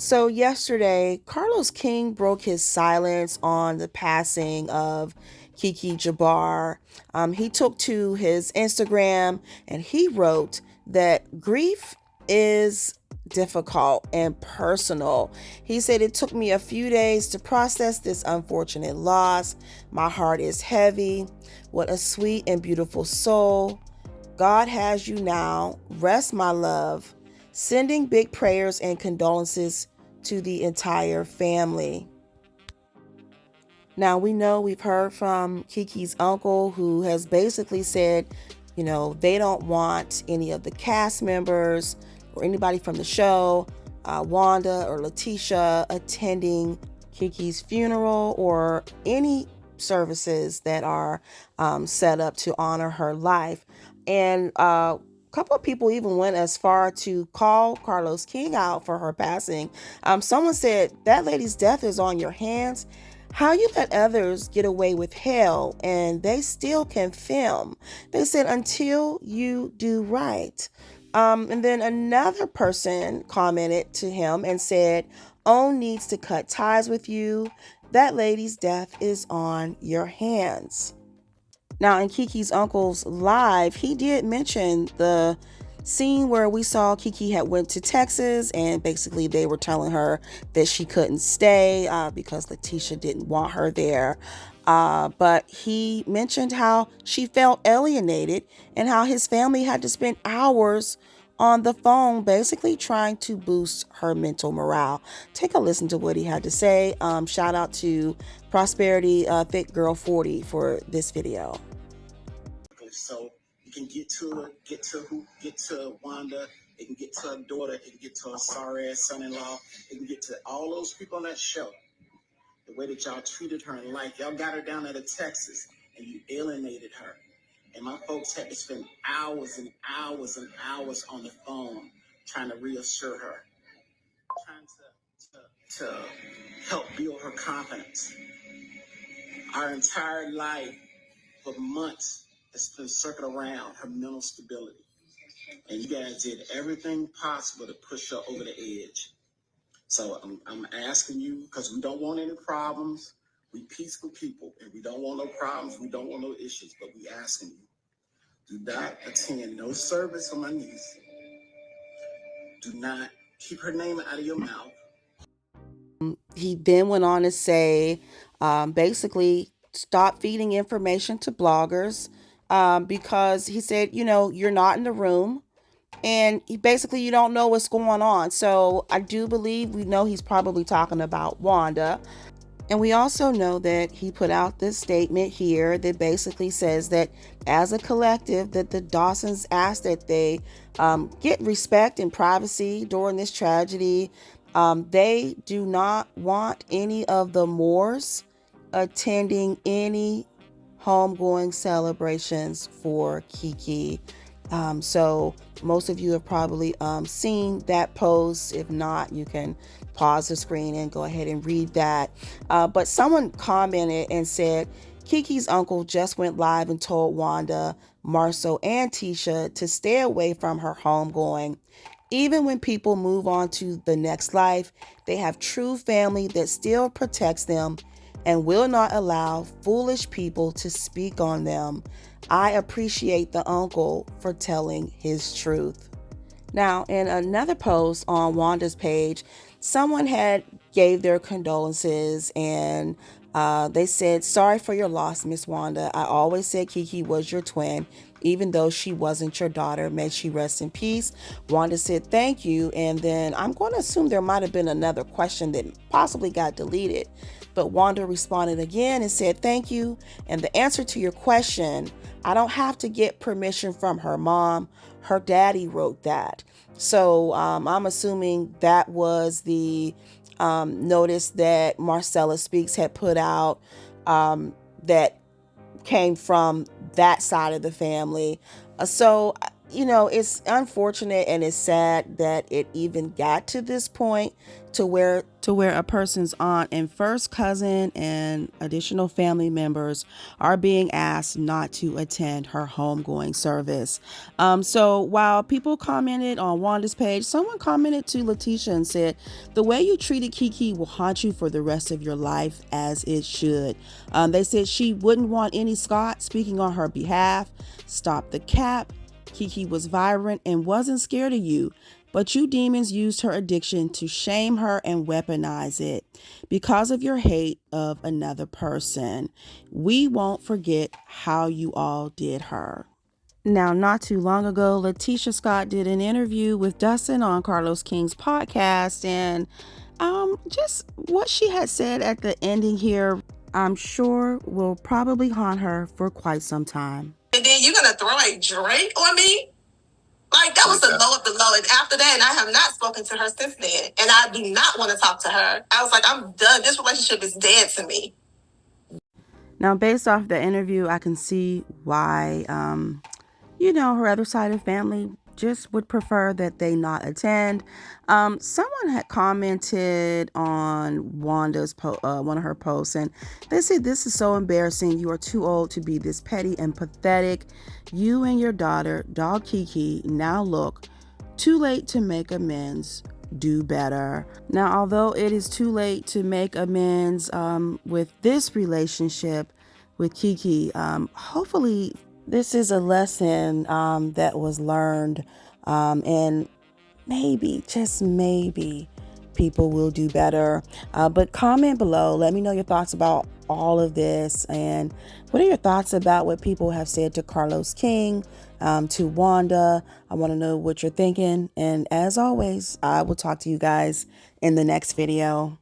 So yesterday, Carlos King broke his silence on the passing of Kekejabbar. He took to his Instagram and he wrote that grief is difficult and personal. He said, "It took me a few days to process this unfortunate loss. My heart is heavy. What a sweet and beautiful soul. God has you now. Rest, my love. Sending big prayers and condolences to the entire family." Now, we know we've heard from Kiki's uncle, who has basically said, they don't want any of the cast members or anybody from the show, Wanda or Latisha, attending Kiki's funeral or any services that are set up to honor her life. And a couple of people even went as far to call Carlos King out for her passing. Someone said, "That lady's death is on your hands. How you let others get away with hell and they still can film?" They said, "Until you do right." And then another person commented to him and said, "Own needs to cut ties with you. That lady's death is on your hands." Now, in Kiki's uncle's live, he did mention the scene where we saw Kiki had went to Texas and basically they were telling her that she couldn't stay because Latisha didn't want her there. But he mentioned how she felt alienated and how his family had to spend hours on the phone basically trying to boost her mental morale. Take a listen to what he had to say. Shout out to Prosperity Thick Girl 40 for this video. So you can get to Wanda, it can get to her daughter, it can get to her sorry ass son-in-law, it can get to all those people on that show. The way that y'all treated her in life, y'all got her down there to Texas and you alienated her. And my folks had to spend hours and hours and hours on the phone trying to reassure her, trying to help build her confidence. Our entire life for months has been circled around her mental stability. And you guys did everything possible to push her over the edge. So I'm asking you, because we don't want any problems. We peaceful people, and we don't want no problems. We don't want no issues, but we asking you, do not attend no service on my niece. Do not keep her name out of your mouth. He then went on to say, basically, stop feeding information to bloggers because he said, you're not in the room and basically you don't know what's going on. So I do believe we know he's probably talking about Wanda. And we also know that he put out this statement here that basically says that as a collective, that the Dawsons asked that they get respect and privacy during this tragedy. They do not want any of the Moors attending any homegoing celebrations for Kiki. So most of you have probably seen that post. If not, you can pause the screen and go ahead and read that. But someone commented and said, Kiki's uncle just went live and told Wanda, Marceau, and Tisha to stay away from her homegoing. Even when people move on to the next life, they have true family that still protects them and will not allow foolish people to speak on them. I appreciate the uncle for telling his truth. Now, in another post on Wanda's page, someone had gave their condolences and they said, "Sorry for your loss, Miss Wanda. I always said Kiki was your twin, even though she wasn't your daughter. May she rest in peace." Wanda said, "Thank you." And then I'm going to assume there might have been another question that possibly got deleted. But Wanda responded again and said, "Thank you. And the answer to your question, I don't have to get permission from her mom. Her daddy wrote that." So I'm assuming that was the notice that Marcella Speaks had put out that came from that side of the family. So it's unfortunate and it's sad that it even got to this point to where a person's aunt and first cousin and additional family members are being asked not to attend her homegoing service. So while people commented on Wanda's page, someone commented to Latisha and said, "The way you treated Kiki will haunt you for the rest of your life, as it should." They said she wouldn't want any Scott speaking on her behalf. Stop the cap. Kiki was vibrant and wasn't scared of you, but you demons used her addiction to shame her and weaponize it because of your hate of another person. We won't forget how you all did her. Now, not too long ago, Latisha Scott did an interview with Dustin on Carlos King's podcast, and just what she had said at the ending here, I'm sure will probably haunt her for quite some time. And then you're gonna throw a drink on me? Like, that was the low of the low. And after that, and I have not spoken to her since then. And I do not want to talk to her. I was like, I'm done. This relationship is dead to me. Now, based off the interview, I can see why, her other side of family just would prefer that they not attend. Someone had commented on Wanda's one of her posts, and they said, "This is so embarrassing. You are too old to be this petty and pathetic. You and your daughter, dog Kiki, now look, too late to make amends. Do better." Now, although it is too late to make amends with this relationship with Kiki, hopefully this is a lesson that was learned, and maybe, just maybe, people will do better. But comment below. Let me know your thoughts about all of this. And what are your thoughts about what people have said to Carlos King, to Wanda? I want to know what you're thinking. And as always, I will talk to you guys in the next video.